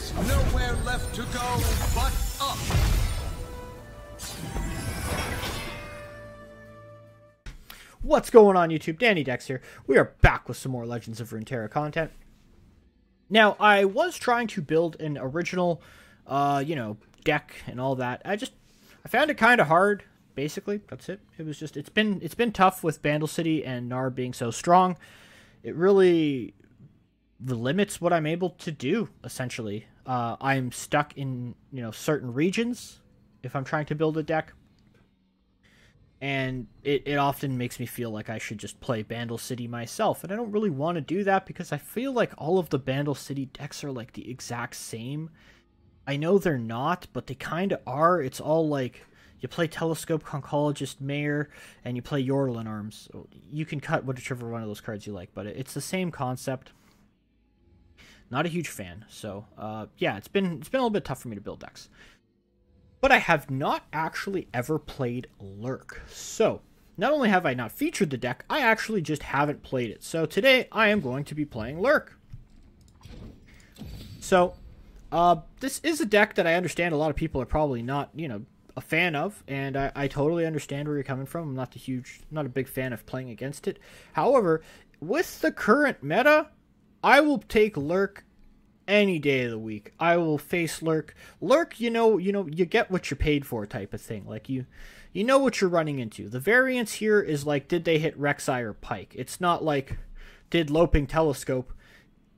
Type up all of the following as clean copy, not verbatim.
There's nowhere left to go but up. What's going on, YouTube? Dannydecks here. We are back with some more Legends of Runeterra content. Now, I was trying to build an original, deck and all that. I found it kind of hard. Basically, that's it. It's been tough with Bandle City and Gnar being so strong. It really limits what I'm able to do. Essentially, I'm stuck in certain regions if I'm trying to build a deck. And it often makes me feel like I should just play Bandle City myself. And I don't really want to do that because I feel like all of the Bandle City decks are like the exact same. I know they're not, but they kind of are. It's all like you play Telescope Conchologist Mayor and you play Yordle in Arms. You can cut whichever one of those cards you like, but it's the same concept. Not a huge fan. So, yeah, it's been a little bit tough for me to build decks. But I have not actually ever played Lurk. So, not only have I not featured the deck, I actually just haven't played it. So today, I am going to be playing Lurk. So, this is a deck that I understand a lot of people are probably not, a fan of. And I totally understand where you're coming from. I'm not a big fan of playing against it. However, with the current meta, I will take Lurk any day of the week. I will face Lurk. Lurk, you get what you're paid for type of thing. Like, you know what you're running into. The variance here is like, did they hit Rek'Sai or Pyke? It's not like, did Loping Telescope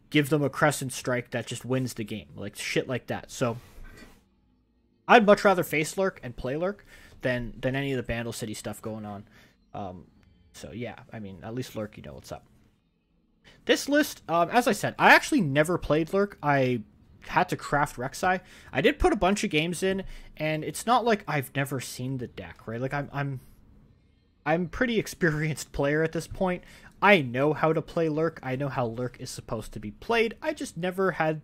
give them a Crescent Strike that just wins the game? Like, shit like that. So, I'd much rather face Lurk and play Lurk than any of the Bandle City stuff going on. So, yeah, I mean, at least Lurk, you know what's up. This list, as I said, I actually never played Lurk. I had to craft Rek'Sai. I did put a bunch of games in, and it's not like I've never seen the deck, right? Like, I'm a pretty experienced player at this point. I know how to play Lurk. I know how Lurk is supposed to be played. I just never had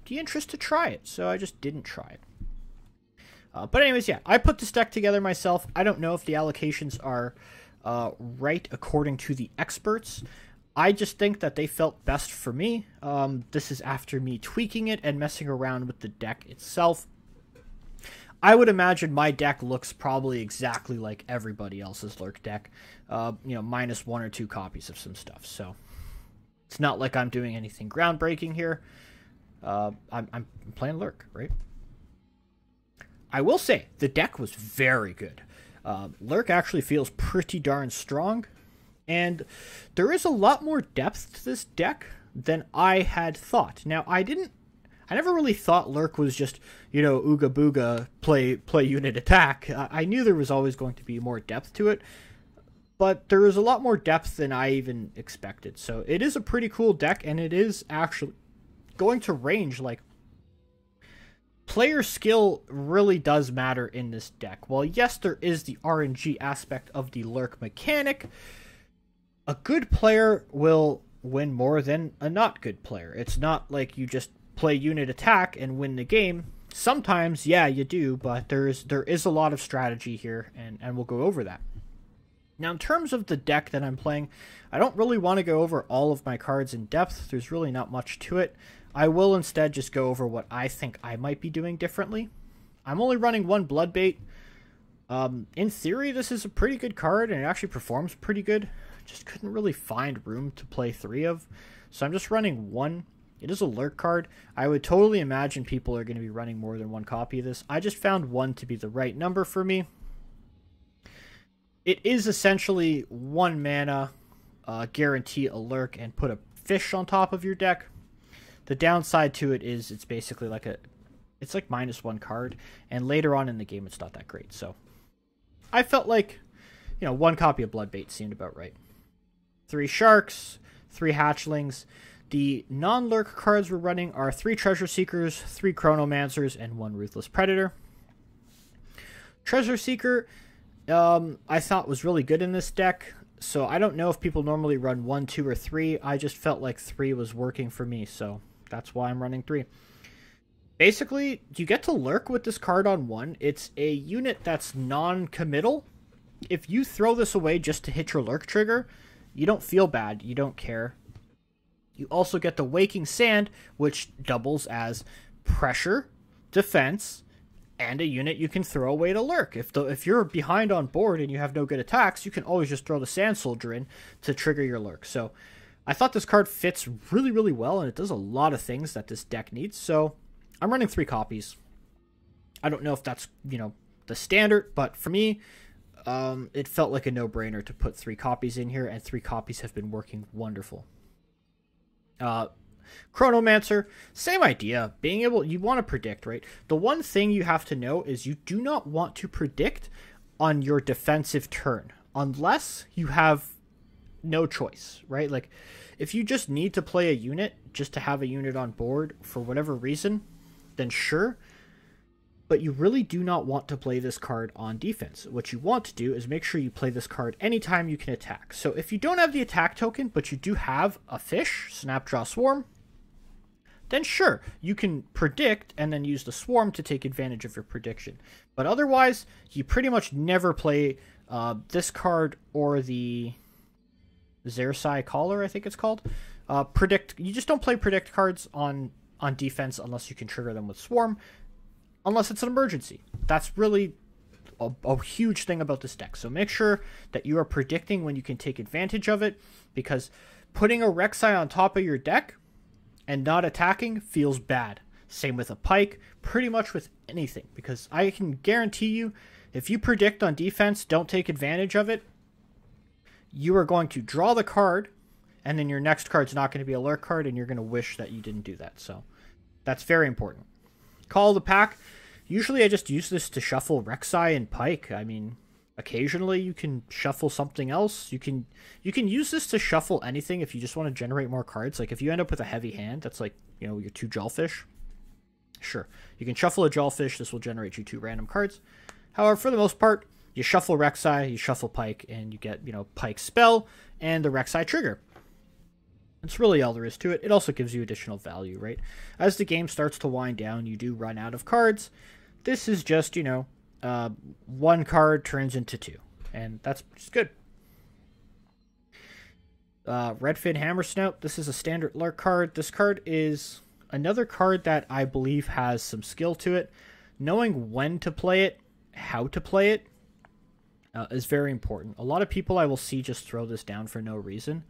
the interest to try it, so I just didn't try it. But anyways, yeah, I put this deck together myself. I don't know if the allocations are right according to the experts. I just think that they felt best for me. This is after me tweaking it and messing around with the deck itself. I would imagine my deck looks probably exactly like everybody else's Lurk deck. Minus 1 or 2 copies of some stuff. So it's not like I'm doing anything groundbreaking here. I'm playing Lurk, right? I will say the deck was very good. Lurk actually feels pretty darn strong. And there is a lot more depth to this deck than I had thought. Now, I never really thought Lurk was just, ooga booga, play unit attack. I knew there was always going to be more depth to it, but there is a lot more depth than I even expected. So it is a pretty cool deck, and it is actually going to range. Like, player skill really does matter in this deck. Well, yes, there is the RNG aspect of the Lurk mechanic. A good player will win more than a not good player. It's not like you just play unit attack and win the game. Sometimes, yeah, you do, but there is a lot of strategy here, and we'll go over that. Now, in terms of the deck that I'm playing, I don't really want to go over all of my cards in depth. There's really not much to it. I will instead just go over what I think I might be doing differently. I'm only running one Bloodbait. In theory, this is a pretty good card, and it actually performs pretty good. Just couldn't really find room to play 3 of, so I'm just running 1. It is a Lurk card. I would totally imagine people are going to be running more than 1 copy of this. I just found 1 to be the right number for me. It is essentially 1 mana, guarantee a Lurk, and put a fish on top of your deck. The downside to it is it's basically like it's like -1 card, and later on in the game it's not that great. So I felt like, 1 copy of Bloodbait seemed about right. 3 Sharks, 3 Hatchlings. The non-Lurk cards we're running are 3 Treasure Seekers, 3 Chronomancers, and 1 Ruthless Predator. Treasure Seeker, I thought was really good in this deck, so I don't know if people normally run 1, 2, or 3. I just felt like 3 was working for me, so that's why I'm running 3. Basically, you get to Lurk with this card on 1. It's a unit that's non-committal. If you throw this away just to hit your Lurk trigger, you don't feel bad. You don't care. You also get the Waking Sand, which doubles as pressure, defense, and a unit you can throw away to lurk. If you're behind on board and you have no good attacks, you can always just throw the Sand Soldier in to trigger your lurk. So I thought this card fits really, really well, and it does a lot of things that this deck needs. So I'm running 3 copies. I don't know if that's, the standard, but for me, it felt like a no-brainer to put 3 copies in here, and 3 copies have been working wonderful. Chronomancer, same idea. Being able, you want to predict, right? The one thing you have to know is you do not want to predict on your defensive turn unless you have no choice, right? Like, if you just need to play a unit just to have a unit on board for whatever reason, then sure. But you really do not want to play this card on defense. What you want to do is make sure you play this card anytime you can attack. So if you don't have the attack token, but you do have a fish, Snapjaw Swarm, then sure, you can predict and then use the Swarm to take advantage of your prediction. But otherwise, you pretty much never play this card or the Rek'Sai Collar, I think it's called. Predict. You just don't play predict cards on defense unless you can trigger them with Swarm, unless it's an emergency. That's really a huge thing about this deck. So make sure that you are predicting when you can take advantage of it, because putting a Rek'Sai on top of your deck and not attacking feels bad. Same with a Pyke, pretty much with anything, because I can guarantee you, if you predict on defense, don't take advantage of it, you are going to draw the card, and then your next card's not going to be a lurk card, and you're going to wish that you didn't do that. So that's very important. Call of the pack. Usually I just use this to shuffle Rek'Sai and Pyke. I mean, occasionally you can shuffle something else. You can use this to shuffle anything if you just want to generate more cards. Like if you end up with a heavy hand, that's like, your 2 Jawfish. Sure, you can shuffle a Jawfish. This will generate you 2 random cards. However, for the most part, you shuffle Rek'Sai, you shuffle Pyke, and you get, Pyke's spell and the Rek'Sai trigger. That's really all there is to it. It also gives you additional value, right? As the game starts to wind down, you do run out of cards. This is just, 1 card turns into 2, and that's just good. Redfin Hammersnout. This is a standard lurk card. This card is another card that I believe has some skill to it. Knowing when to play it, how to play it, is very important. A lot of people I will see just throw this down for no reason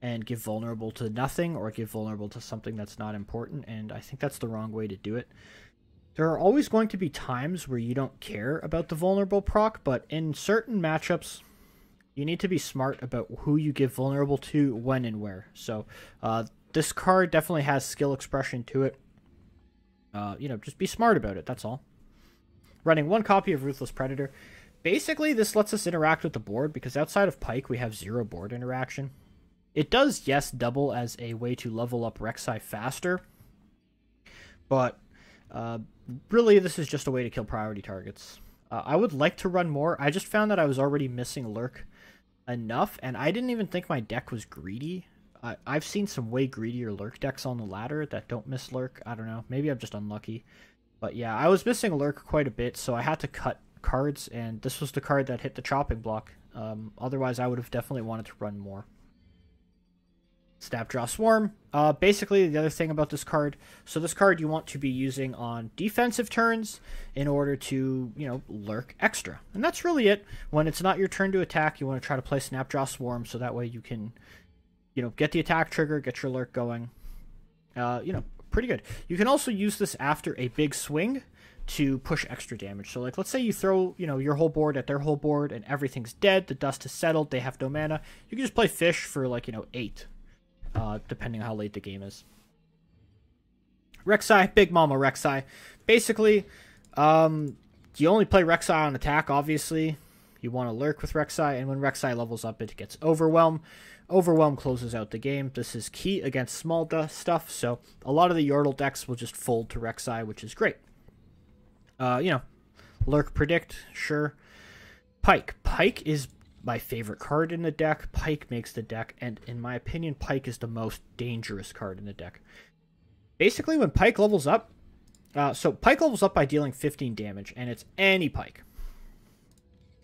and give vulnerable to nothing or give vulnerable to something that's not important, and I think that's the wrong way to do it. There are always going to be times where you don't care about the vulnerable proc, but in certain matchups, you need to be smart about who you give vulnerable to, when, and where. So this card definitely has skill expression to it. Just be smart about it, that's all. Running 1 copy of Ruthless Predator. Basically, this lets us interact with the board, because outside of Pyke, we have 0 board interaction. It does, yes, double as a way to level up Rek'Sai faster, but really this is just a way to kill priority targets. I would like to run more. I just found that I was already missing Lurk enough, and I didn't even think my deck was greedy. I've seen some way greedier Lurk decks on the ladder that don't miss Lurk. I don't know. Maybe I'm just unlucky. But yeah, I was missing Lurk quite a bit, so I had to cut cards, and this was the card that hit the chopping block. Otherwise, I would have definitely wanted to run more. Snapjaw Swarm. Basically, the other thing about this card, so this card you want to be using on defensive turns in order to, lurk extra. And that's really it. When it's not your turn to attack, you want to try to play Snapjaw Swarm, so that way you can, get the attack trigger, get your lurk going. Pretty good. You can also use this after a big swing to push extra damage. So, like, let's say you throw, your whole board at their whole board and everything's dead, the dust has settled, they have no mana. You can just play fish for, 8. Depending on how late the game is. Rek'Sai, Big Mama Rek'Sai. Basically, you only play Rek'Sai on attack, obviously. You want to lurk with Rek'Sai, and when Rek'Sai levels up, it gets Overwhelm. Overwhelm closes out the game. This is key against small stuff, so a lot of the Yordle decks will just fold to Rek'Sai, which is great. Lurk Predict, sure. Pyke. Pyke is my favorite card in the deck. Pyke makes the deck, and in my opinion, Pyke is the most dangerous card in the deck. Basically, when Pyke levels up, so Pyke levels up by dealing 15 damage, and it's any Pyke.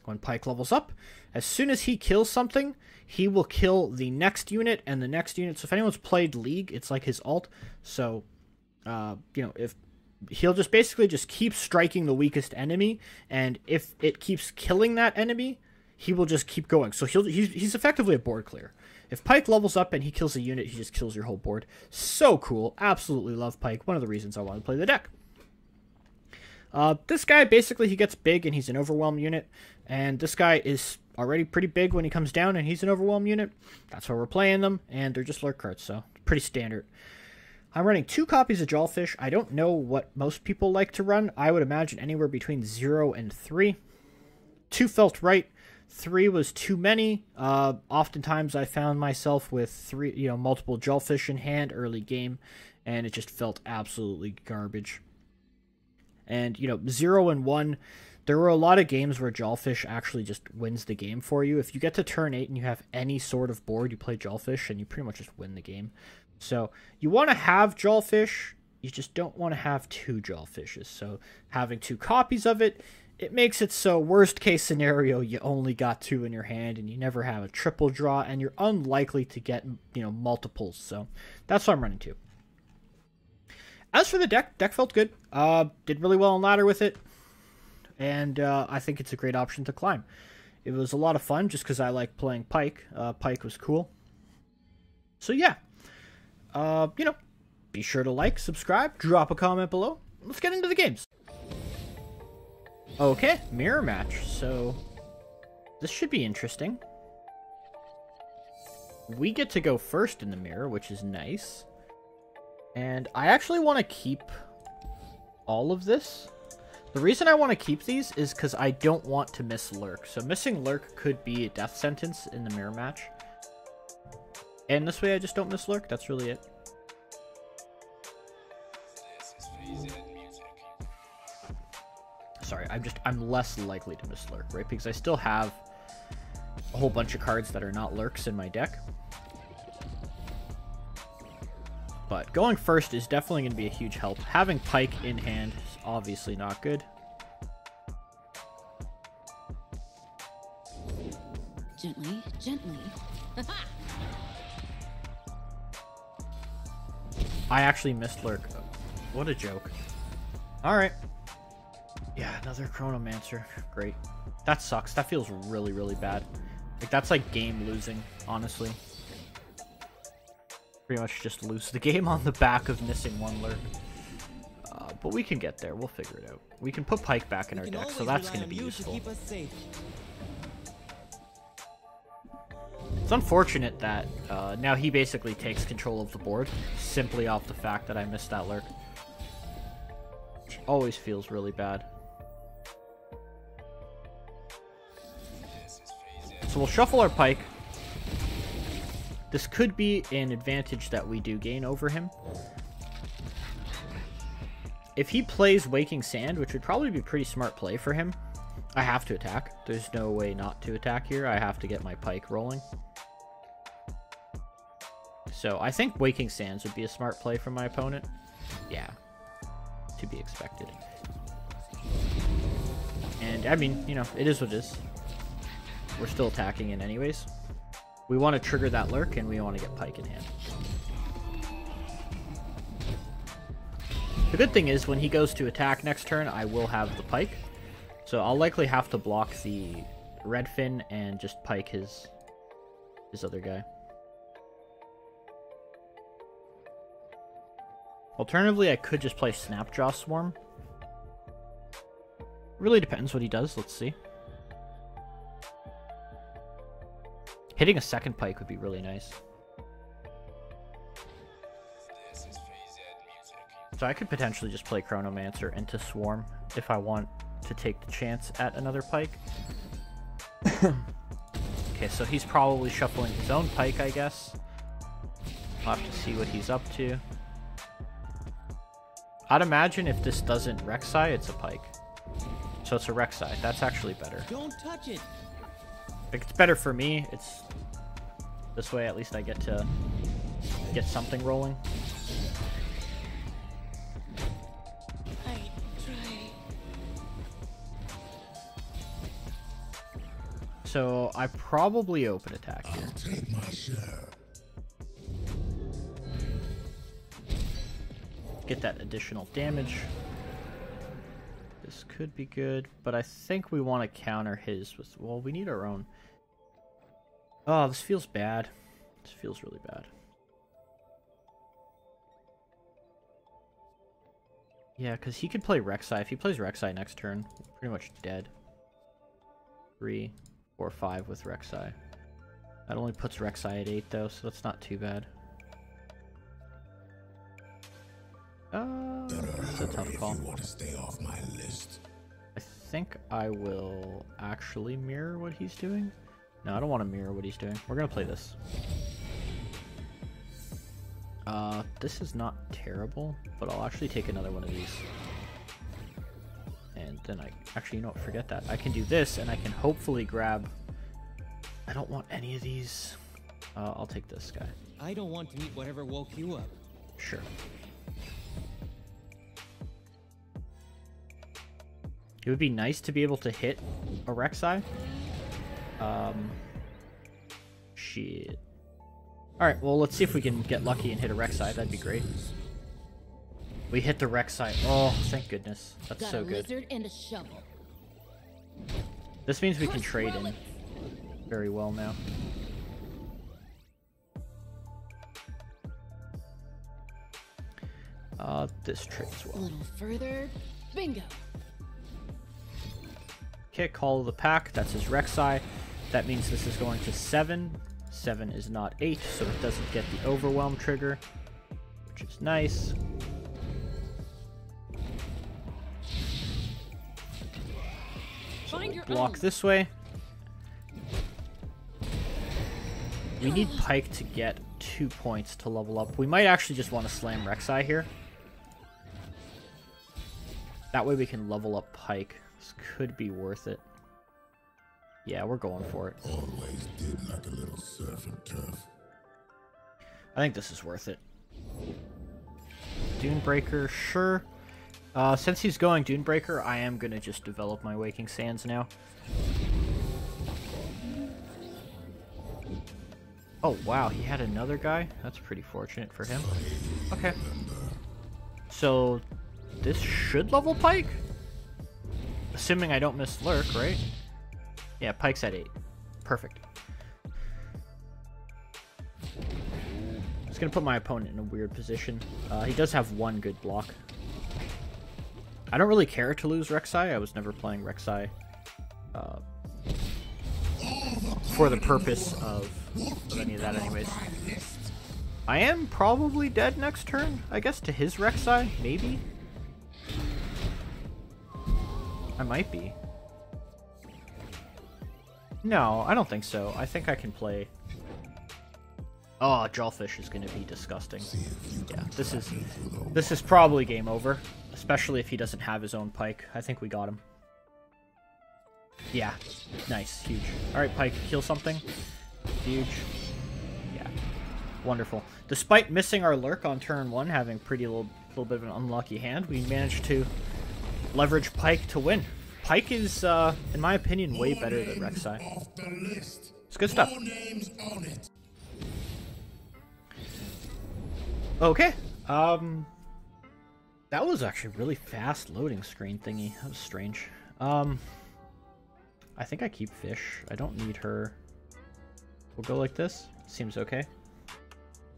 When Pyke levels up, as soon as he kills something, he will kill the next unit and the next unit. So if anyone's played League, it's like his ult. So, if he'll just basically just keep striking the weakest enemy, and if it keeps killing that enemy, he will just keep going. So he's effectively a board clear. If Pyke levels up and he kills a unit, he just kills your whole board. So cool. Absolutely love Pyke. One of the reasons I want to play the deck. This guy, basically, he gets big and he's an overwhelm unit. And this guy is already pretty big when he comes down and he's an overwhelm unit. That's why we're playing them. And they're just lurk cards, so pretty standard. I'm running 2 copies of Jawfish. I don't know what most people like to run. I would imagine anywhere between 0 and 3. 2 felt right. 3 was too many. Oftentimes I found myself with 3, multiple Jawfish in hand early game, and it just felt absolutely garbage. And, 0 and 1, there were a lot of games where Jawfish actually just wins the game for you. If you get to turn 8 and you have any sort of board, you play Jawfish and you pretty much just win the game. So you want to have Jawfish, you just don't want to have 2 Jawfishes. So having 2 copies of it, it makes it so worst case scenario you only got 2 in your hand and you never have a triple draw, and you're unlikely to get multiples. So that's what I'm running 2. As for the deck felt good. Did really well on ladder with it, and I think it's a great option to climb. It was a lot of fun just because I like playing Pyke. Pyke was cool. So yeah, be sure to like, subscribe, drop a comment below. Let's get into the games. Okay, mirror match. So this should be interesting. We get to go first in the mirror, which is nice. And I actually want to keep all of this. The reason I want to keep these is because I don't want to miss Lurk. So missing Lurk could be a death sentence in the mirror match. And this way I just don't miss Lurk. That's really it. Sorry, I'm less likely to miss Lurk, right? Because I still have a whole bunch of cards that are not Lurks in my deck. But going first is definitely going to be a huge help. Having Pyke in hand is obviously not good. Gently, gently. I actually missed Lurk. What a joke. Alright. Yeah, another Chronomancer. Great. That sucks. That feels really, really bad. Like, that's like game losing, honestly. Pretty much just lose the game on the back of missing 1 Lurk. But we can get there. We'll figure it out. We can put Pyke back in our deck, so that's going to be useful. It's unfortunate that now he basically takes control of the board simply off the fact that I missed that Lurk. Which always feels really bad. So we'll shuffle our Pyke. This could be an advantage that we do gain over him. If he plays Waking Sand, which would probably be a pretty smart play for him, I have to attack. There's no way not to attack here. I have to get my Pyke rolling. So I think Waking Sands would be a smart play from my opponent. Yeah, to be expected. And I mean, it is what it is. We're still attacking it anyways. We want to trigger that Lurk, and we want to get Pyke in hand. The good thing is, when he goes to attack next turn, I will have the Pyke. So I'll likely have to block the Redfin and just Pyke his other guy. Alternatively, I could just play Snapjaw Swarm. Really depends what he does. Let's see. Hitting a second Pyke would be really nice. So I could potentially just play Chronomancer into Swarm if I want to take the chance at another Pyke. Okay, so he's probably shuffling his own Pyke, I guess. I'll have to see what he's up to. I'd imagine if this doesn't Rek'Sai, it's a Pyke. So it's a Rek'Sai. That's actually better. Don't touch it. Like, it's better for me. It's this way at least I get to get something rolling. I try. So I probably open attack here. I'll take my share. Get that additional damage. This could be good, but I think we want to counter his with... Well, we need our own. Oh, this feels bad. This feels really bad. Yeah, because he could play Rek'Sai. If he plays Rek'Sai next turn, we're pretty much dead. 3, 4, 5 with Rek'Sai. That only puts Rek'Sai at 8, though, so that's not too bad. That's a tough call. You want to stay off my list. I think I will actually mirror what he's doing. No, I don't want to mirror what he's doing. We're going to play this. This is not terrible, but I'll actually take another one of these. And then actually, you know what, forget that. I can do this, and I can hopefully grab... I don't want any of these. I'll take this guy. I don't want to meet whatever woke you up. Sure. It would be nice to be able to hit a Rek'Sai. Shit. Alright, well, let's see if we can get lucky and hit a Rek'Sai. That'd be great. We hit the Rek'Sai. Oh, thank goodness. That's so good. Lizard and a shovel. This means we can trade in very well now. This trades A well. little further. Bingo. Okay, Call of the Pack. That's his Rek'Sai. That means this is going to 7. 7 is not 8, so it doesn't get the Overwhelm trigger, which is nice. So we'll block this way. We need Pyke to get 2 points to level up. We might actually just want to slam Rek'Sai here. That way we can level up Pyke. This could be worth it. Yeah, we're going for it. Always did like a little surf and turf. I think this is worth it. Dunebreaker, sure. Since he's going Dunebreaker, I am going to just develop my Waking Sands now. Oh, wow, he had another guy? That's pretty fortunate for him. Okay. So, this should level Pyke? Assuming I don't miss Lurk, right? Yeah, Pyke's at 8. Perfect. Just gonna put my opponent in a weird position. He does have one good block. I don't really care to lose Rek'Sai. I was never playing Rek'Sai for the purpose of any of that anyways. I am probably dead next turn, I guess, to his Rek'Sai, maybe? I might be. No, I don't think so. I think I can play... Oh, Jawfish is going to be disgusting. Yeah, this is probably game over, especially if he doesn't have his own Pyke. I think we got him. Yeah, nice, huge. Alright, Pyke, kill something. Huge. Yeah, wonderful. Despite missing our Lurk on turn 1, having little bit of an unlucky hand, we managed to leverage Pyke to win. Pyke is, in my opinion, way better than Rek'Sai. It's good stuff. Okay. That was actually really fast loading screen thingy. That was strange. I think I keep Fish. I don't need her. We'll go like this. Seems okay.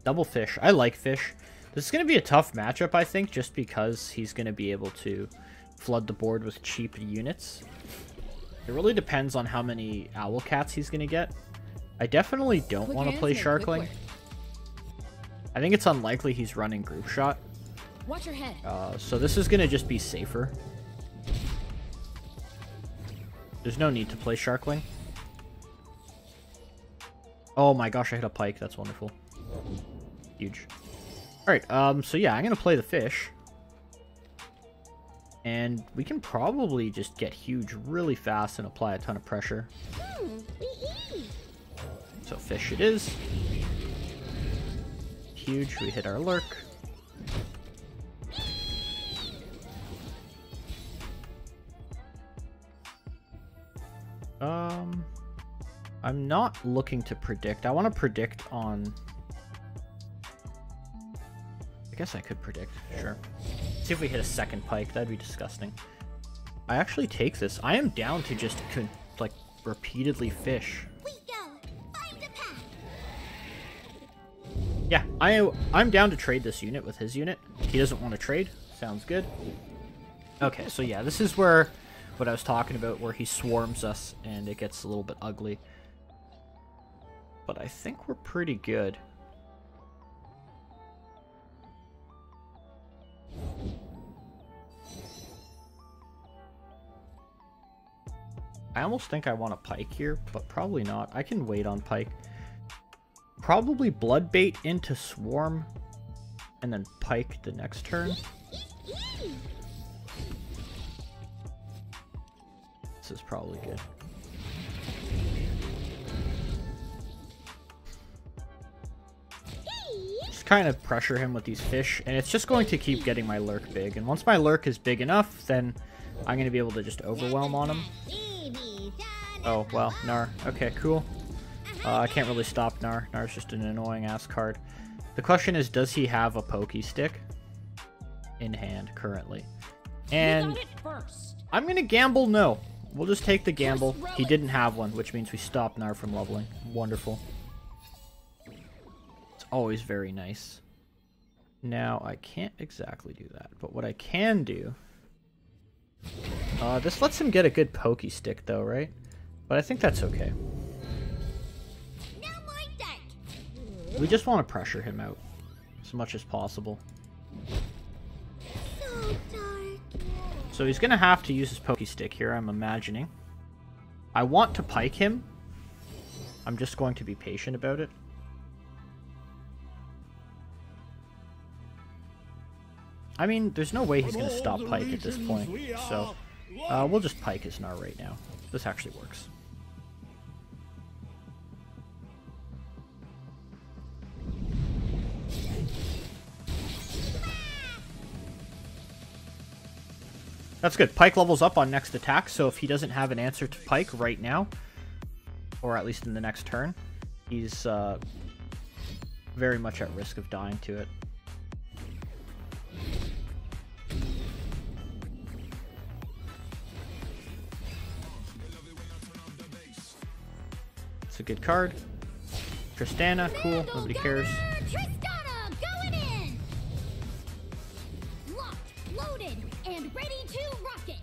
Double Fish. I like Fish. This is going to be a tough matchup, I think, just because he's going to be able to flood the board with cheap units. It really depends on how many Owl Cats he's going to get. I definitely don't want to play Sharkling. I think it's unlikely he's running Group Shot. Watch your head. So this is going to just be safer. There's no need to play Sharkling. Oh my gosh, I hit a Pyke. That's wonderful. Huge. Alright, so yeah, I'm going to play the Fish. And we can probably just get huge really fast and apply a ton of pressure. So Fish it is. Huge, we hit our Lurk. I'm not looking to predict. I want to predict on... I guess I could predict, sure. See if we hit a second Pyke, that'd be disgusting. I actually take this. I am down to just like repeatedly fish. We go. Find the path. Yeah, I'm down to trade this unit with his unit. He doesn't want to trade. Sounds good. Okay, so yeah, this is where what I was talking about, where he swarms us and it gets a little bit ugly. But I think we're pretty good. I almost think I want a Pyke here, but probably not. I can wait on Pyke. Probably Bloodbait into Swarm, and then Pyke the next turn. This is probably good. Just kind of pressure him with these fish, and it's just going to keep getting my Lurk big. And once my Lurk is big enough, then I'm going to be able to just overwhelm on him. Oh, well, Gnar. Okay, cool. I can't really stop Gnar. Gnar's just an annoying-ass card. The question is, does he have a Pokey Stick in hand currently? And I'm going to gamble no. We'll just take the gamble. He didn't have one, which means we stop Gnar from leveling. Wonderful. It's always very nice. Now, I can't exactly do that, but what I can do... this lets him get a good Pokey Stick, though, right? But I think that's okay. We just want to pressure him out as much as possible. So dark. So he's going to have to use his Pokey Stick here, I'm imagining. I want to Pyke him. I'm just going to be patient about it. I mean, there's no way he's going to stop Pyke at this point. So we'll just Pyke his Gnar right now. This actually works. That's good. Pyke levels up on next attack, so if he doesn't have an answer to Pyke right now, or at least in the next turn, he's very much at risk of dying to it. It's a good card. Tristana, cool. Nobody cares. Tristana, going in. Locked, loaded, and ready to rocket.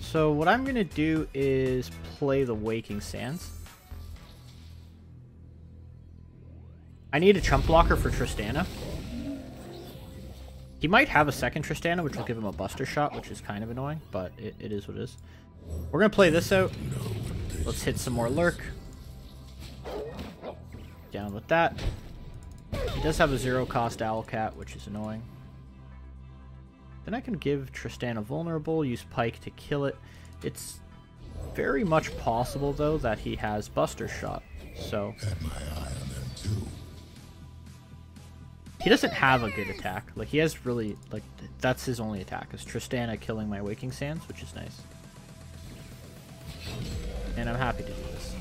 So what I'm gonna do is play the Waking Sands. I need a chump blocker for Tristana. He might have a second Tristana, which will give him a Buster Shot, which is kind of annoying, but it is what it is. We're gonna play this out. Let's hit some more Lurk. Down with that. He does have a 0-cost Owlcat, which is annoying. Then I can give Tristana vulnerable, use Pyke to kill it. It's very much possible, though, that he has Buster Shot. So Had my eye on them too. he doesn't have a good attack. Like, he has really, like, that's his only attack, is Tristana killing my Waking Sands, which is nice. And I'm happy to do this.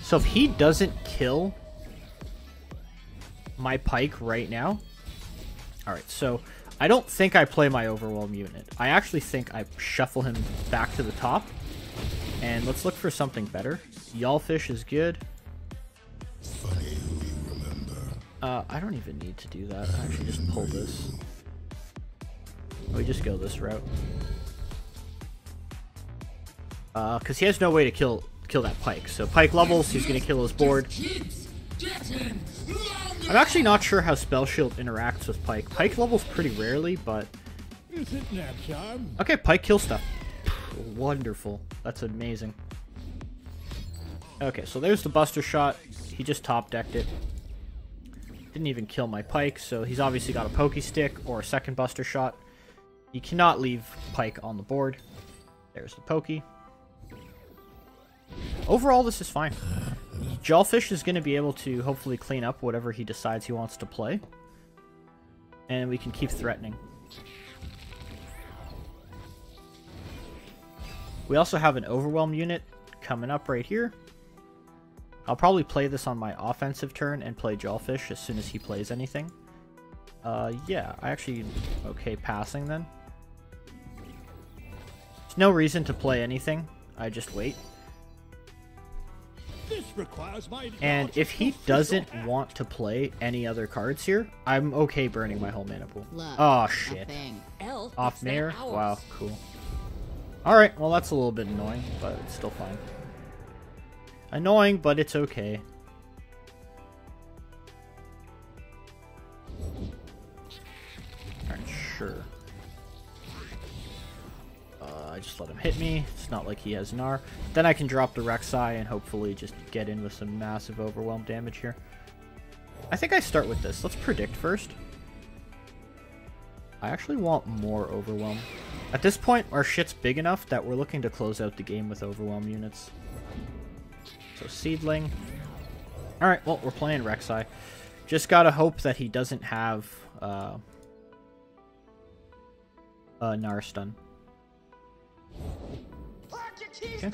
So if he doesn't kill my Pyke right now... Alright, so I don't think I play my Overwhelm unit. I actually think I shuffle him back to the top. And let's look for something better. Yawlfish is good. Funny who you remember. I don't even need to do that. I actually just pull this. We just go this route. Because he has no way to kill that Pyke. So Pyke levels, he's going to kill his board. I'm actually not sure how Spell Shield interacts with Pyke. Pyke levels pretty rarely, but... Okay, Pyke kills stuff. Wonderful. That's amazing. Okay, so there's the Buster Shot. He just top-decked it. Didn't even kill my Pyke, so he's obviously got a Pokey Stick or a second Buster Shot. You cannot leave Pyke on the board. There's the Pokey. Overall, this is fine. Jawlfish is going to be able to hopefully clean up whatever he decides he wants to play. And we can keep threatening. We also have an Overwhelm unit coming up right here. I'll probably play this on my offensive turn and play Jawlfish as soon as he plays anything. Yeah, I actually okay passing then. There's no reason to play anything. I just wait. This requires my And if he doesn't want to play any other cards here, I'm okay burning my whole mana pool. Look, Oh shit. Off mirror? Wow, cool. Alright, well that's a little bit annoying, but it's still fine. Annoying, but it's okay. Alright, sure. I just let him hit me. It's not like he has Gnar. Then I can drop the Rek'Sai and hopefully just get in with some massive overwhelm damage here. I think I start with this. Let's predict first. I actually want more overwhelm. At this point, our shit's big enough that we're looking to close out the game with overwhelm units. So Seedling. Alright, well, we're playing Rek'Sai. Just gotta hope that he doesn't have Gnar stun. Okay.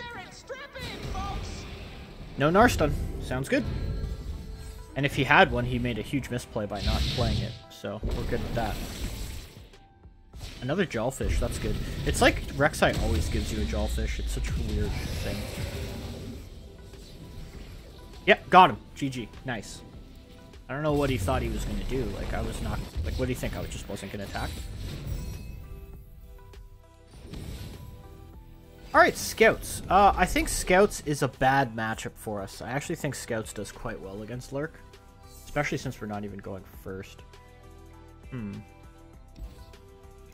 No Gnar stun. Sounds good. And if he had one, he made a huge misplay by not playing it. So we're good with that. Another Jawfish. That's good. It's like Rek'Sai always gives you a Jawfish. It's such a weird thing. Yep, got him. GG. Nice. I don't know what he thought he was going to do. Like, I was not... Like, what do you think? I just wasn't going to attack? Alright, Scouts. I think Scouts is a bad matchup for us. I actually think Scouts does quite well against Lurk. Especially since we're not even going first.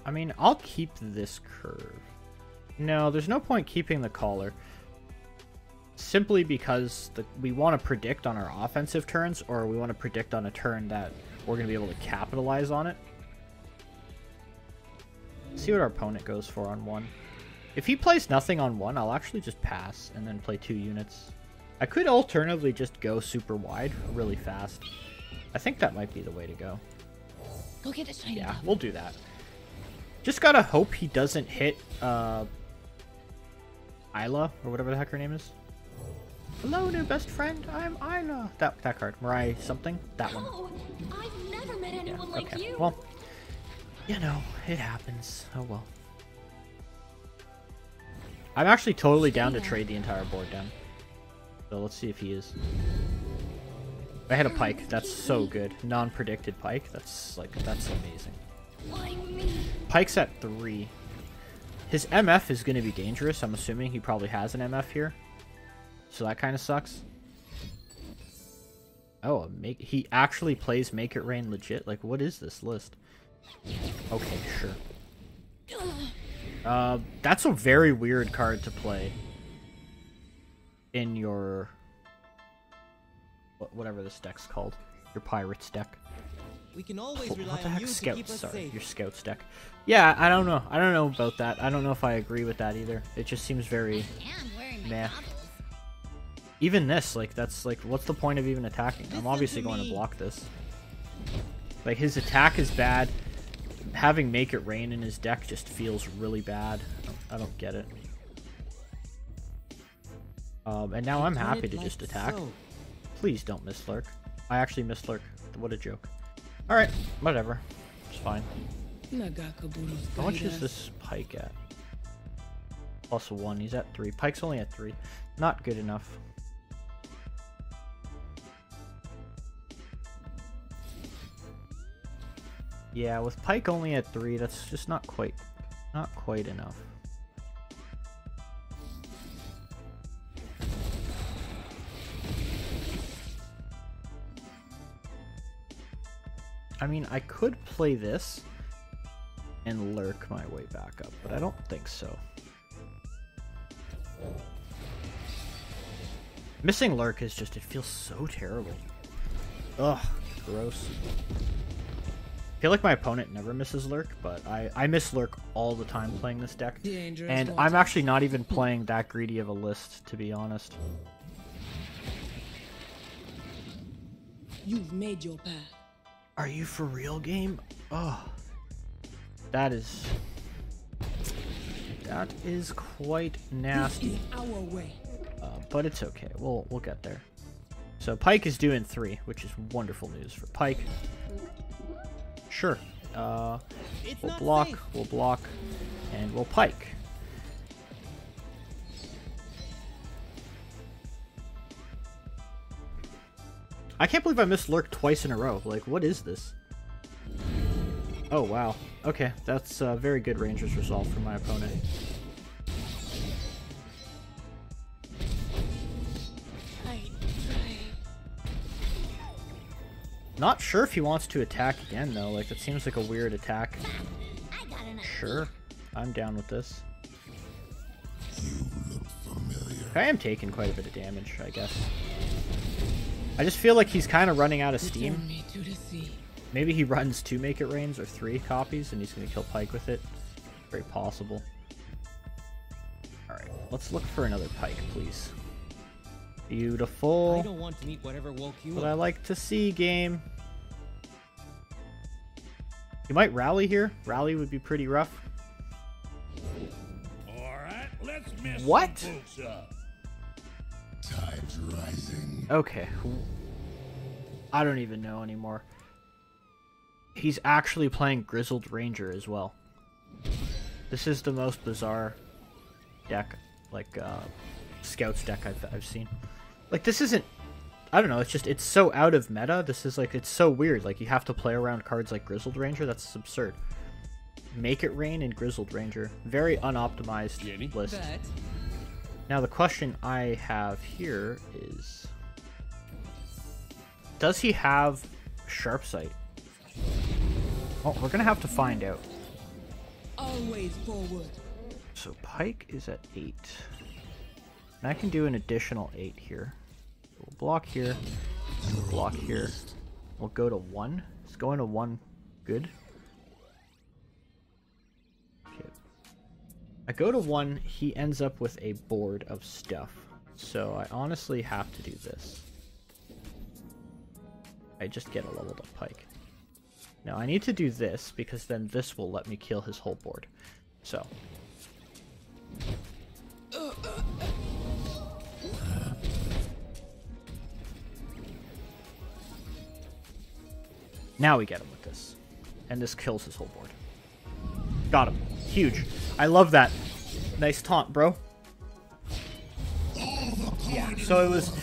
I mean, I'll keep this curve. No, there's no point keeping the Collar. Simply because we want to predict on our offensive turns, or we want to predict on a turn that we're going to be able to capitalize on it. See what our opponent goes for on 1. If he plays nothing on 1, I'll actually just pass and then play 2 units. I could alternatively just go super wide really fast. I think that might be the way to go. Go get this shiny. Yeah, we'll do that. Just gotta hope he doesn't hit Isla, or whatever the heck her name is. Hello, new best friend. I'm Isla. That card. Mirai something? That one. Oh, I've never met anyone like Okay. you. Well, you know, it happens. Oh well. I'm actually totally down to trade the entire board down. So let's see if he is. I had a Pyke. That's so good. Non-predicted Pyke. That's amazing. Pyke's at 3. His MF is going to be dangerous. I'm assuming he probably has an MF here. So that kind of sucks. Oh, he actually plays Make It Rain legit? Like, what is this list? Okay, sure. That's a very weird card to play in your... whatever this deck's called. Your Pirates deck. We can always rely What the on heck? you to Scouts, keep us sorry. safe. Your Scouts deck. Yeah, I don't know. I don't know about that. I don't know if I agree with that either. It just seems very... And wearing my Meh. goggles. Even this, like, that's like, what's the point of even attacking? I'm obviously going to block this. Like, his attack is bad. Having Make It Rain in his deck just feels really bad. I don't get it. And now I'm happy to just attack. Please don't miss Lurk. I actually missed Lurk. What a joke. Alright, whatever. It's fine. How much is this Pyke at? +1. He's at 3. Pyke's only at 3. Not good enough. Yeah, with Pyke only at 3, that's just not quite enough. I mean, I could play this and lurk my way back up, but I don't think so. Missing lurk is just, it feels so terrible. Ugh, gross. I feel like my opponent never misses lurk, but I miss lurk all the time playing this deck. And I'm actually not even playing that greedy of a list, to be honest. You've made your path. Are you for real, game? Oh, that is quite nasty. Our way. But it's okay. We'll get there. So Pyke is doing 3, which is wonderful news for Pyke. Sure. It's We'll not block, safe. we'll block, and we'll Pyke. I can't believe I missed Lurk twice in a row. Like, what is this? Oh, wow. Okay, that's a very good Ranger's resolve for my opponent. Not sure if he wants to attack again, though. Like, that seems like a weird attack. Sure. I'm down with this. You look familiar. I am taking quite a bit of damage, I guess. I just feel like he's kind of running out of steam. Maybe he runs 2 Make It Rains or 3 copies, and he's going to kill Pyke with it. Very possible. Alright, let's look for another Pyke, please. Beautiful. I don't want to meet whatever woke you What up. I like to see, game. You might rally here. Rally would be pretty rough. Alright, let's mess What? some folks up. Tide's rising. Okay. I don't even know anymore. He's actually playing Grizzled Ranger as well. This is the most bizarre deck, like, Scouts deck I've seen. Like, this isn't... I don't know, it's just, it's so out of meta. This is, like, it's so weird. Like, you have to play around cards like Grizzled Ranger. That's absurd. Make It Rain and Grizzled Ranger. Very unoptimized list. Bet. Now, the question I have here is... Does he have Sharp Sight? Oh, we're gonna have to find out. Always forward. So Pyke is at 8. And I can do an additional 8 here. We'll block here. We'll block here. We'll go to 1. It's going to 1 good. Okay. I go to 1, he ends up with a board of stuff. So I honestly have to do this. I just get a leveled up Pyke. Now I need to do this because then this will let me kill his whole board. So. Now we get him with this. And this kills his whole board. Got him. Huge. I love that. Nice taunt, bro. Yeah, so it was...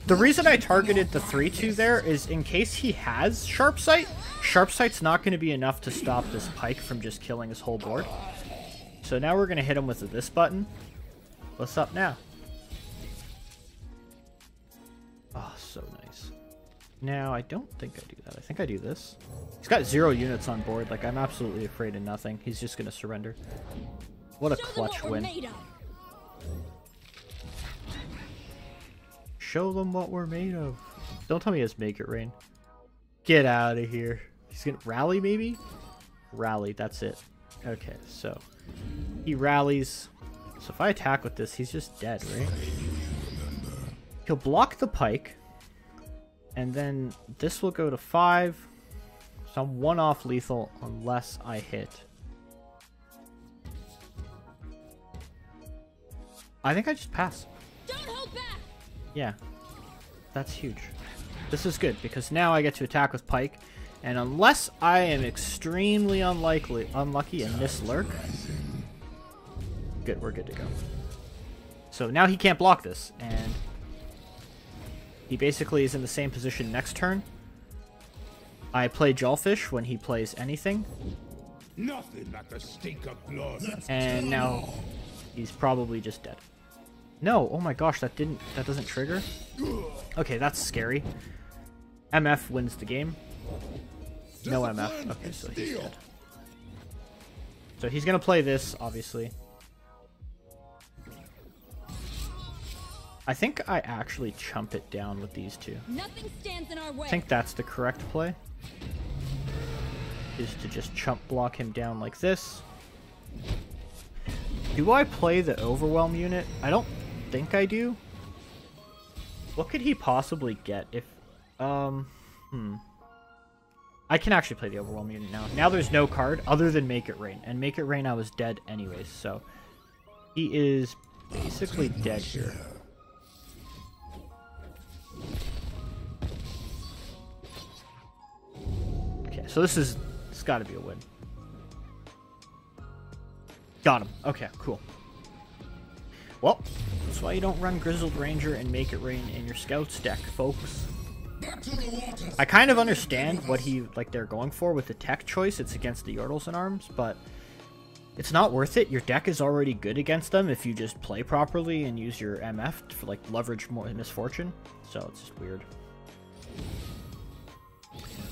The reason I targeted the 3-2 there is in case he has Sharp Sight. Sharp Sight's not going to be enough to stop this Pyke from just killing his whole board. So now we're going to hit him with this button. What's up now? Oh, so nice. Now, I don't think I do that. I think I do this. He's got 0 units on board. Like, I'm absolutely afraid of nothing. He's just going to surrender. What a clutch win. Show them what we're made of. Don't tell me he has Make It Rain. Get out of here. He's gonna rally, maybe? Rally, that's it. Okay, so he rallies. So if I attack with this, he's just dead, right? He'll block the Pyke. And then this will go to 5. So I'm 1 off lethal unless I hit. I think I just pass. Don't hold back. Yeah, that's huge. This is good because now I get to attack with Pyke, and unless I am extremely unlucky and miss Lurk, good, we're good to go. So now he can't block this, and he basically is in the same position next turn. I play Jawfish when he plays anything, Nothing like the stink of blood. and now he's probably just dead. No, oh my gosh, that doesn't trigger. Okay, that's scary. MF wins the game. No MF. Okay, so he's dead. So he's gonna play this, obviously. I think I actually chump it down with these two. Nothing stands in our way. I think that's the correct play. Is to just chump block him down like this. Do I play the Overwhelm unit? I don't think I do. What could he possibly get if... I can actually play the Overwhelm unit now. Now there's no card other than Make It Rain. And Make It Rain I was dead anyways, so... He is basically dead here. Okay, so this is It's got to be a win. Got him. Okay, cool. Well, that's why you don't run Grizzled Ranger and Make It Rain in your Scouts deck, folks. I kind of understand what they're going for with the tech choice. It's against the Yordles and Arms, but it's not worth it. Your deck is already good against them if you just play properly and use your MF to like leverage more misfortune. So it's just weird.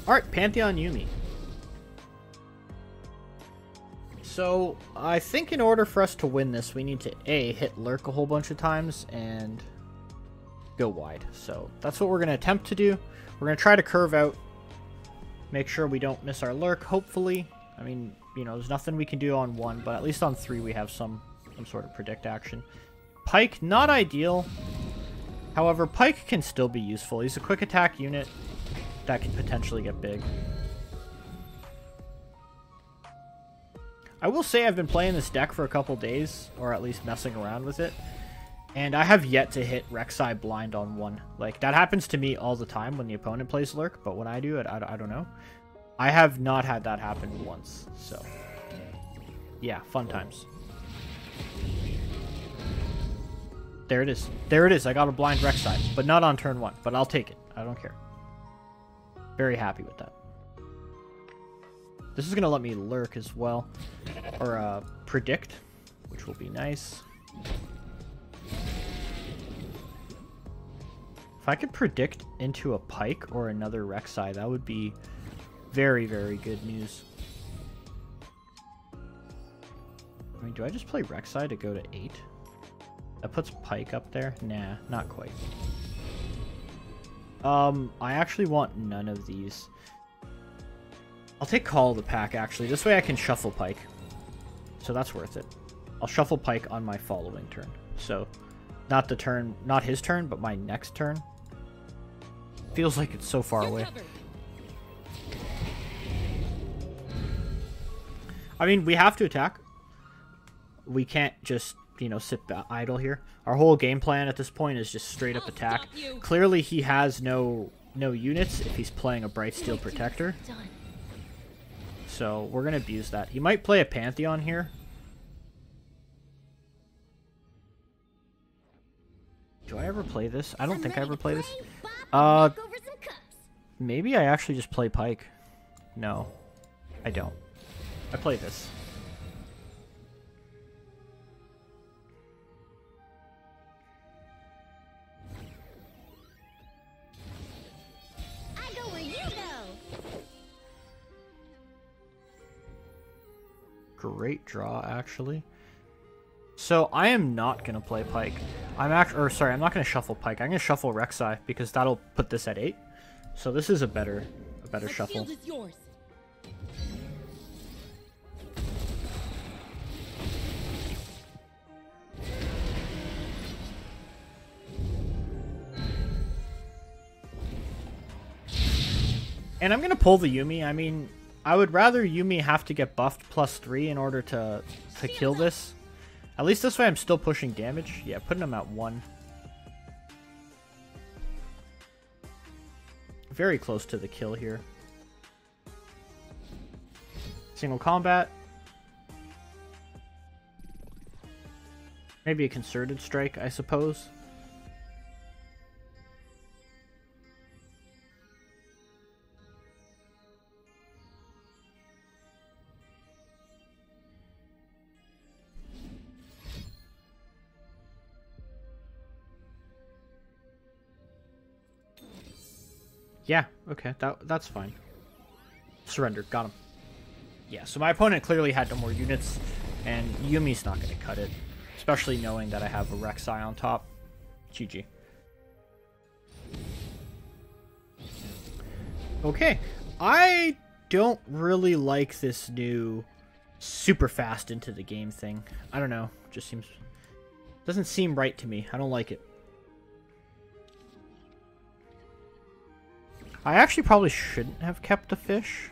Alright, Pantheon Yummi. So I think in order for us to win this, we need to A, hit Lurk a whole bunch of times and go wide. So that's what we're going to attempt to do. We're going to try to curve out, make sure we don't miss our Lurk, hopefully. I mean, you know, there's nothing we can do on 1, but at least on 3 we have some sort of predict action. Pyke, not ideal. However, Pyke can still be useful. He's a quick attack unit that can potentially get big. I will say I've been playing this deck for a couple days, or at least messing around with it, and I have yet to hit Rek'Sai blind on 1. Like, that happens to me all the time when the opponent plays Lurk, but when I do it, I don't know. I have not had that happen once, so yeah, fun times. There it is. There it is. I got a blind Rek'Sai, but not on turn 1, but I'll take it. I don't care. Very happy with that. This is going to let me Lurk as well, or predict, which will be nice. If I could predict into a Pyke or another Rek'Sai, that would be very, very good news. I mean, do I just play Rek'Sai to go to 8? That puts Pyke up there? Nah, not quite. I actually want none of these. I'll take Call of the Pack, actually. This way I can shuffle Pyke. So that's worth it. I'll shuffle Pyke on my following turn. So, not the turn, not his turn, but my next turn. Feels like it's so far away. I mean, we have to attack. We can't just, you know, sit idle here. Our whole game plan at this point is just straight up attack. Clearly, he has no units if he's playing a Brightsteel Protector. So we're going to abuse that. He might play a Pantheon here. Do I ever play this? I don't think I ever play this. Maybe I actually just play Pyke. No, I don't. I play this. I go where you go. Great draw, actually. So I am not gonna play Pyke. I'm not gonna shuffle Pyke. I'm gonna shuffle Rek'Sai because that'll put this at 8. So this is a better shuffle. Field is yours. And I'm gonna pull the Yummi. I mean, I would rather Yummi have to get buffed +3 in order to kill this. At least this way I'm still pushing damage. Yeah, putting him at 1. Very close to the kill here. Single combat. Maybe a concerted strike, I suppose. Yeah, okay, that's fine. Surrendered, got him. Yeah, so my opponent clearly had no more units, and Yumi's not going to cut it. Especially knowing that I have a Rek'Sai on top. GG. Okay, I don't really like this new super fast into the game thing. I don't know, just seems... doesn't seem right to me. I don't like it. I actually probably shouldn't have kept the fish.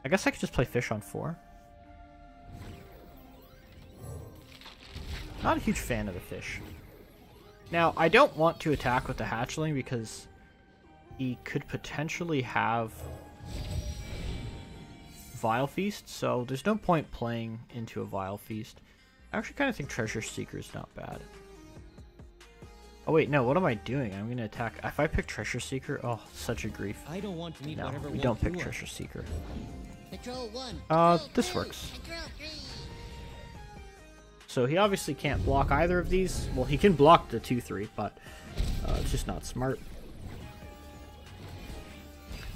I guess I could just play fish on 4. Not a huge fan of the fish. Now, I don't want to attack with the hatchling because he could potentially have Vile Feast, so there's no point playing into a Vile Feast. I actually kind of think Treasure Seeker is not bad. Oh wait, no, what am I doing? I'm gonna attack. If I pick Treasure Seeker, oh, such a grief. I don't want to meet No, whatever we don't woke you pick up. Treasure Seeker. Patrol 1. This works. So he obviously can't block either of these. Well, he can block the 2-3, but it's just not smart.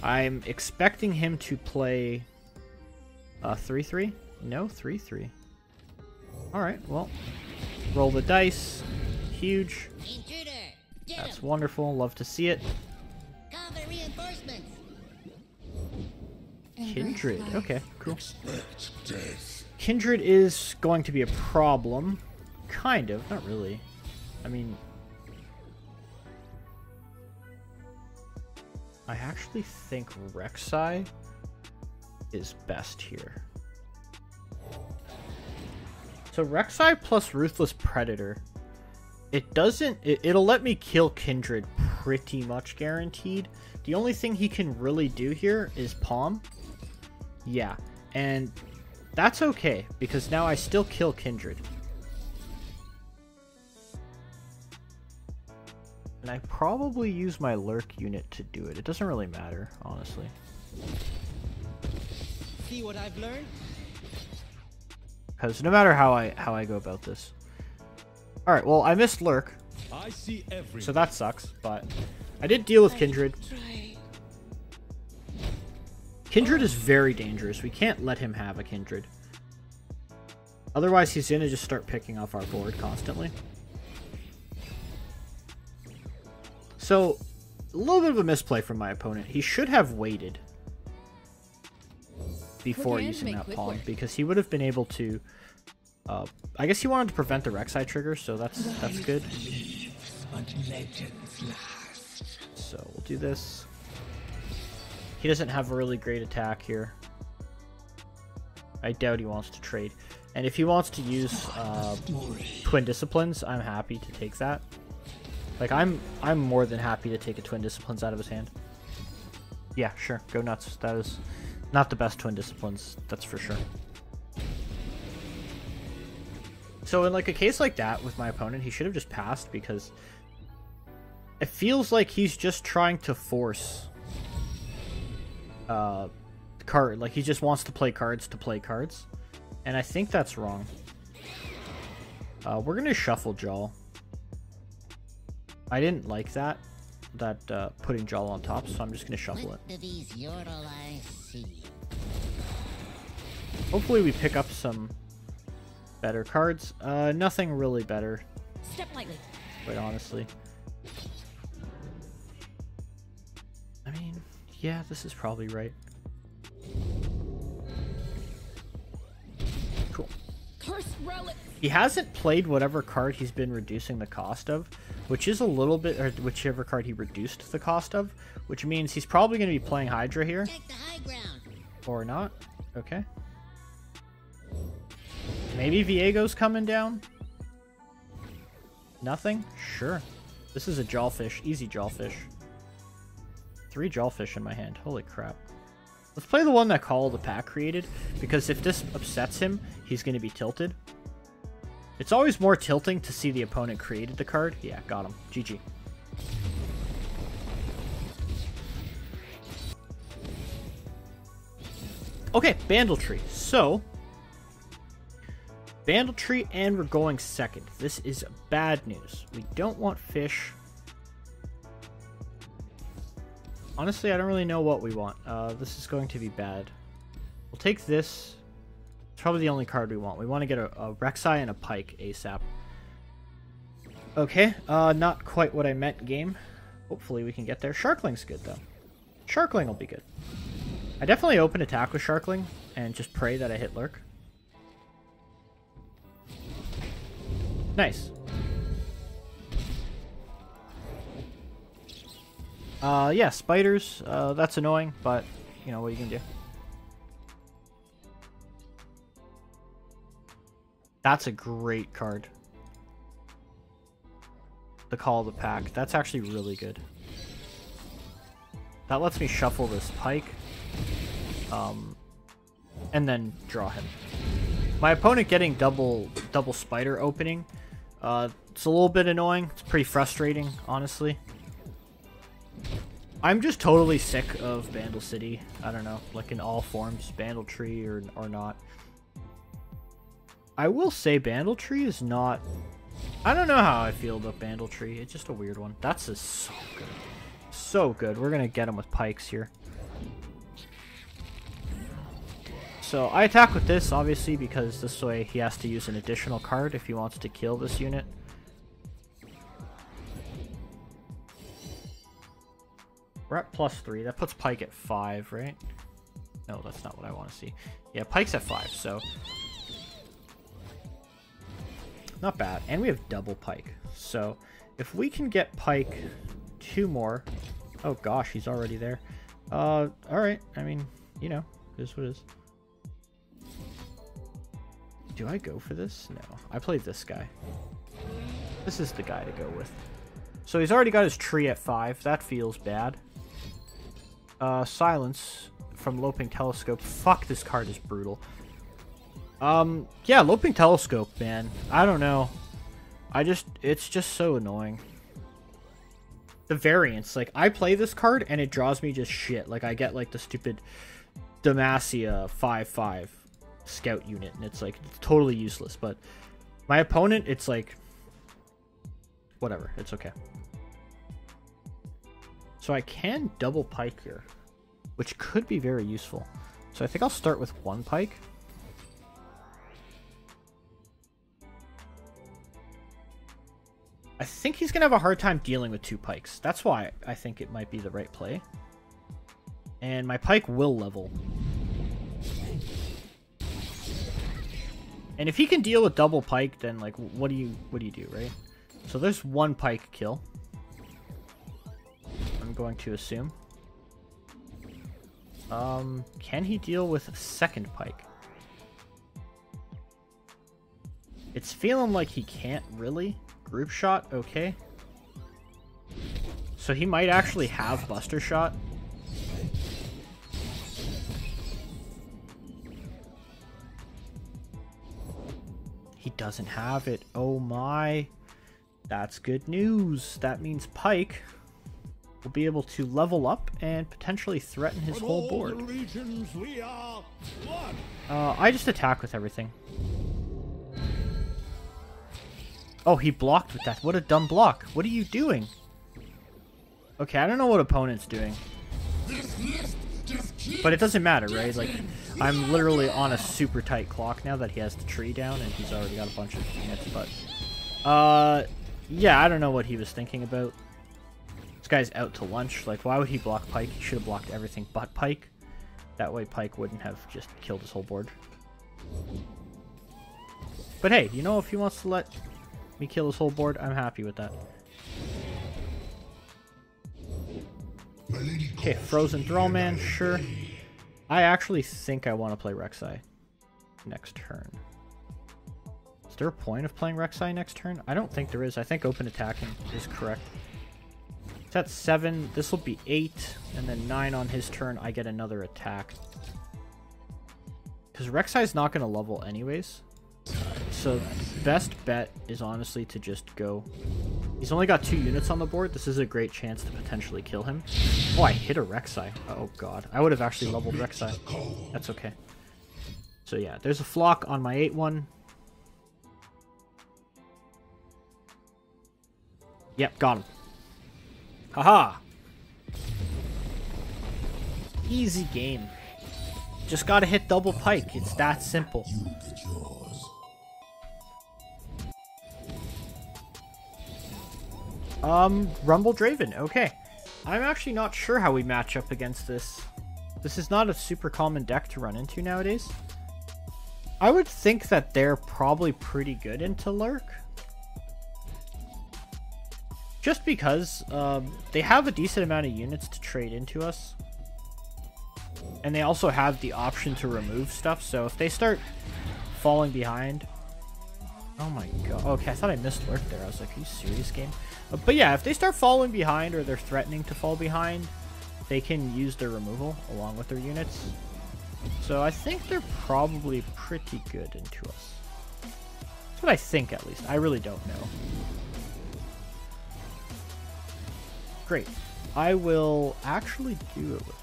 I'm expecting him to play 3-3. No, 3-3. Alright, well, roll the dice. Huge. Intruder. Get That's him. wonderful. Love to see it. Call for reinforcements. Kindred. Okay, cool. Expect death. Kindred is going to be a problem. Kind of. Not really. I mean... I actually think Rek'Sai is best here. So Rek'Sai plus Ruthless Predator. It doesn't... It'll let me kill Kindred pretty much guaranteed. The only thing he can really do here is Palm. Yeah. And that's okay, because now I still kill Kindred. And I probably use my Lurk unit to do it. It doesn't really matter, honestly. See what I've learned? Because no matter how I go about this. Alright, well, I missed Lurk, I see everything. so that sucks, but I did deal with Kindred. Kindred is very dangerous. We can't let him have a Kindred. Otherwise, he's going to just start picking off our board constantly. So, a little bit of a misplay from my opponent. He should have waited before Quick hand using make that quick Palm, work. because he would have been able to... I guess he wanted to prevent the Rek'Sai trigger, so that's good. So, we'll do this. He doesn't have a really great attack here. I doubt he wants to trade. And if he wants to use Twin Disciplines, I'm happy to take that. Like, I'm more than happy to take a Twin Disciplines out of his hand. Yeah, sure. Go nuts. That is not the best Twin Disciplines, that's for sure. So in like a case like that with my opponent, he should have just passed, because it feels like he's just trying to force card. Like, he just wants to play cards to play cards. And I think that's wrong. We're gonna shuffle Jaw. I didn't like that putting Jaw on top, so I'm just gonna shuffle it. What do these Yordle eyes see? Hopefully we pick up some better cards. Nothing really better, Step lightly. quite honestly. I mean, yeah, this is probably right. Cool. Cursed relic. He hasn't played whatever card he's been reducing the cost of, which is a little bit, or whichever card he reduced the cost of, which means he's probably going to be playing Hydra here, Take the high ground. or not. Okay. Maybe Viego's coming down? Nothing? Sure. This is a Jawfish, easy Jawfish. 3 Jawfish in my hand, holy crap. Let's play the one that Call of the Pack created, because if this upsets him, he's going to be tilted. It's always more tilting to see the opponent created the card. Yeah, got him. GG. Okay, Bandle Tree. So, Bandle Tree, and we're going second. This is bad news. We don't want fish. Honestly, I don't really know what we want. This is going to be bad. We'll take this. It's probably the only card we want. We want to get a Rek'Sai and a Pyke ASAP. Okay, not quite what I meant, game. Hopefully we can get there. Sharkling's good, though. Sharkling will be good. I definitely open attack with Sharkling and just pray that I hit Lurk. Nice. Yeah, spiders, that's annoying, but, you know, what you can do. That's a great card. The Call of the Pack. That's actually really good. That lets me shuffle this Pyke. and then draw him. My opponent getting double spider opening, it's a little bit annoying. It's pretty frustrating, honestly. I'm just totally sick of Bandle City. I don't know, like in all forms, Bandle Tree or not. I will say Bandle Tree is not... I don't know how I feel about Bandle Tree. It's just a weird one. That's just so good. So good. We're going to get him with pikes here. So I attack with this, obviously, because this way he has to use an additional card if he wants to kill this unit. We're at +3. That puts Pyke at 5, right? No, that's not what I want to see. Yeah, Pyke's at 5, so... not bad. And we have double Pyke. So, if we can get Pyke 2 more... oh gosh, he's already there. Alright. I mean, you know, it is what it is. Do I go for this? No. I played this guy. This is the guy to go with. So he's already got his tree at 5. That feels bad. Silence from Loping Telescope. Fuck, this card is brutal. Yeah, Loping Telescope, man. I don't know. It's just so annoying. The variance, like, I play this card and it draws me just shit. Like, I get, like, the stupid Demacia 5/5 scout unit, and it's, like, it's totally useless. But my opponent, it's, like, whatever. It's okay. So I can double Pyke here, which could be very useful. So I think I'll start with 1 Pyke. I think he's going to have a hard time dealing with 2 Pykes. That's why I think it might be the right play. And my Pyke will level. And if he can deal with double Pyke, then like what do you do, right? So there's 1 Pyke kill. I'm going to assume. Can he deal with a 2nd Pyke? It's feeling like he can't really. Group shot, okay. So he might actually have Buster Shot. He doesn't have it. Oh my. That's good news. That means Pyke will be able to level up and potentially threaten his whole board. I just attack with everything. Oh, he blocked with that. What a dumb block. What are you doing? Okay, I don't know what opponent's doing. But it doesn't matter, right? Like, I'm literally on a super tight clock now that he has the tree down and he's already got a bunch of units, but... yeah, I don't know what he was thinking about. This guy's out to lunch. Like, why would he block Pyke? He should have blocked everything but Pyke. That way Pyke wouldn't have just killed his whole board. But hey, you know, if he wants to let me kill his whole board, I'm happy with that. Okay, Frozen Thrallman, sure. I actually think I want to play Rek'Sai next turn. Is there a point of playing Rek'Sai next turn? I don't think there is. I think open attacking is correct. It's at 7. This will be 8, and then 9 on his turn. I get another attack. Because Rek'Sai's not going to level anyways. So best bet is honestly to just go. He's only got 2 units on the board. This is a great chance to potentially kill him. Oh, I hit a Rek'Sai. Oh god, I would have actually leveled Rek'Sai. That's okay. So yeah, there's a flock on my 8-1. Yep, got him. Haha. Easy game. Just gotta hit double Pyke. It's that simple. Rumble Draven, okay. I'm actually not sure how we match up against this. This is not a super common deck to run into nowadays. I would think that they're probably pretty good into Lurk. Just because they have a decent amount of units to trade into us. And they also have the option to remove stuff, so if they start falling behind... Oh my god. Okay, I thought I missed Lurk there. I was like, are you serious, game? But yeah, if they start falling behind or they're threatening to fall behind, they can use their removal along with their units. So I think they're probably pretty good into us. That's what I think, at least. I really don't know. Great. I will actually do it with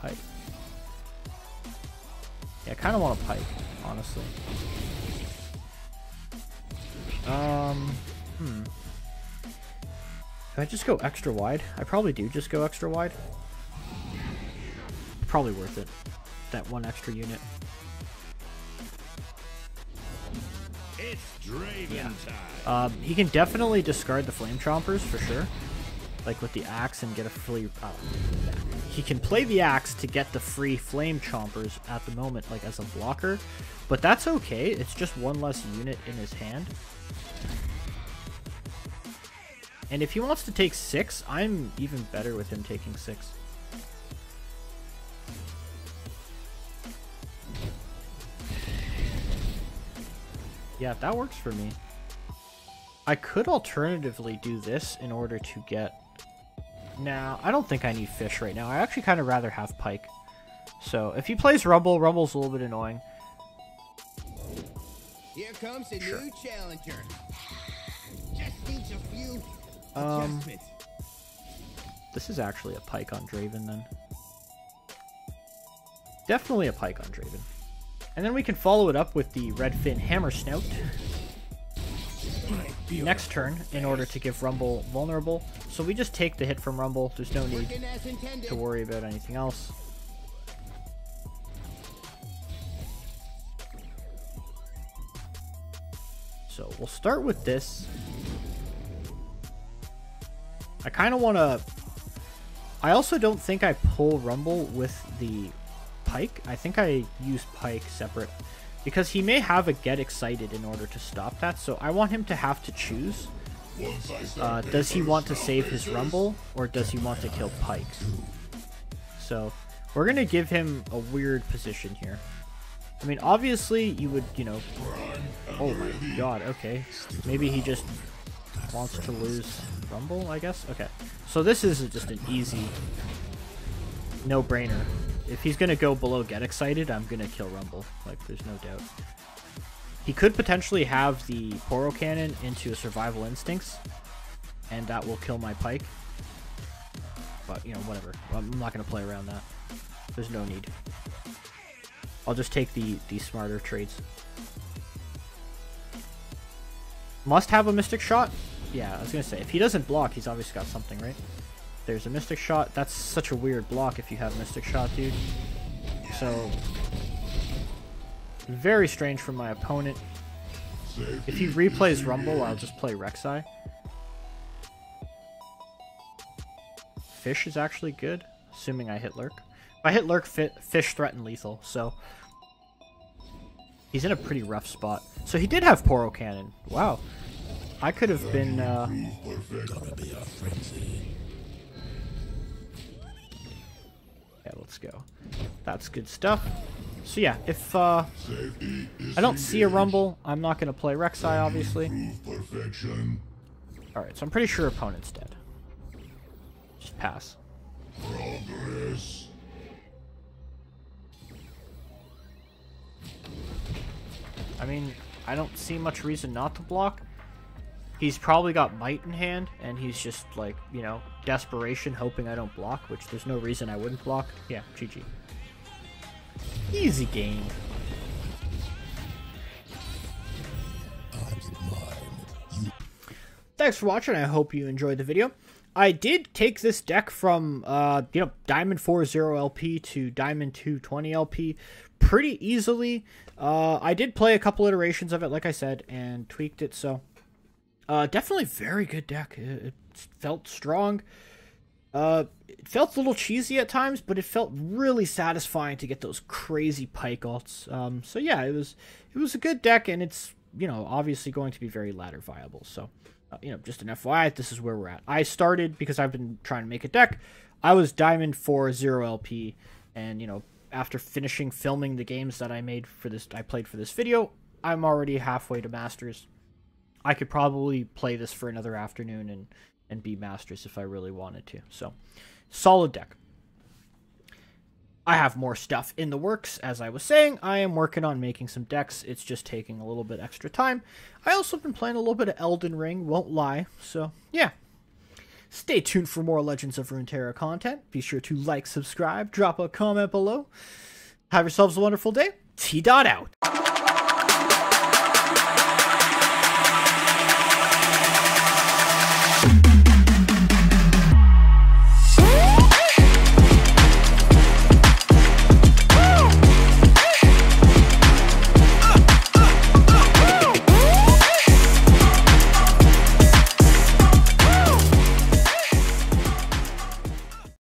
Pyke. Yeah, I kind of want a Pyke, honestly. Do I just go extra wide? I probably do just go extra wide. Probably worth it. That one extra unit. It's Draven time. He can definitely discard the Flame Chompers for sure. Like with the axe and get a free... yeah. He can play the axe to get the free Flame Chompers at the moment, like as a blocker. But that's okay. It's just one less unit in his hand. And if he wants to take 6, I'm even better with him taking 6. Yeah, that works for me. I could alternatively do this in order to get... Nah, I don't think I need fish right now. I actually kind of rather have Pyke. So, if he plays Rumble, Rumble's a little bit annoying. Here comes a new challenger. Just needs a few. Adjustments. This is actually a Pyke on Draven then. Definitely a Pyke on Draven. And then we can follow it up with the Redfin Hammersnout next turn in order to give Rumble vulnerable. So we just take the hit from Rumble. There's no need Working as intended. to worry about anything else. So we'll start with this. I kind of want to... I also don't think I pull Rumble with the Pyke. I think I use Pyke separate. Because he may have a Get Excited in order to stop that. So I want him to have to choose. Does he want to save his Rumble? Or does he want to kill Pyke? So we're going to give him a weird position here. I mean, obviously you would, you know... Oh my god, okay. Maybe he just wants to lose Rumble, I guess? Okay. So this is just an easy no-brainer. If he's going to go below Get Excited, I'm going to kill Rumble. Like, there's no doubt. He could potentially have the Poro Cannon into a Survival Instincts, and that will kill my Pyke. But, you know, whatever. I'm not going to play around that. There's no need. I'll just take the smarter trades. Must have a Mystic Shot? Yeah, I was going to say, if he doesn't block, he's obviously got something, right? There's a Mystic Shot. That's such a weird block if you have Mystic Shot, dude. So, very strange from my opponent. If he replays Rumble, I'll just play Rek'Sai. Fish is actually good, assuming I hit Lurk. If I hit Lurk, Fish threaten lethal, so he's in a pretty rough spot. So he did have Poro Cannon. Wow. I could have been... Yeah, let's go. That's good stuff. So yeah, if I don't see a Rumble, I'm not going to play Rek'Sai, obviously. Alright, so I'm pretty sure opponent's dead. Just pass. I mean, I don't see much reason not to block. He's probably got Might in hand, and he's just like, you know, desperation, hoping I don't block, which there's no reason I wouldn't block. Yeah, GG. Easy game. Thanks for watching. I hope you enjoyed the video. I did take this deck from, you know, Diamond 4-0 LP to Diamond 2-20 LP pretty easily. I did play a couple iterations of it, like I said, and tweaked it, so... definitely very good deck. It felt strong. It felt a little cheesy at times, but it felt really satisfying to get those crazy Pyke ults. So yeah, it was a good deck, and it's, you know, obviously going to be very ladder viable. So, you know, just an FYI, this is where we're at. I started because I've been trying to make a deck. I was Diamond 4-0 LP, and, you know, after finishing filming the games that I played for this video, I'm already halfway to Masters. I could probably play this for another afternoon and be Masters if I really wanted to. So, solid deck. I have more stuff in the works. As I was saying, I am working on making some decks. It's just taking a little bit extra time. I also been playing a little bit of Elden Ring, won't lie. So, yeah. Stay tuned for more Legends of Runeterra content. Be sure to like, subscribe, drop a comment below. Have yourselves a wonderful day. T-Dot out.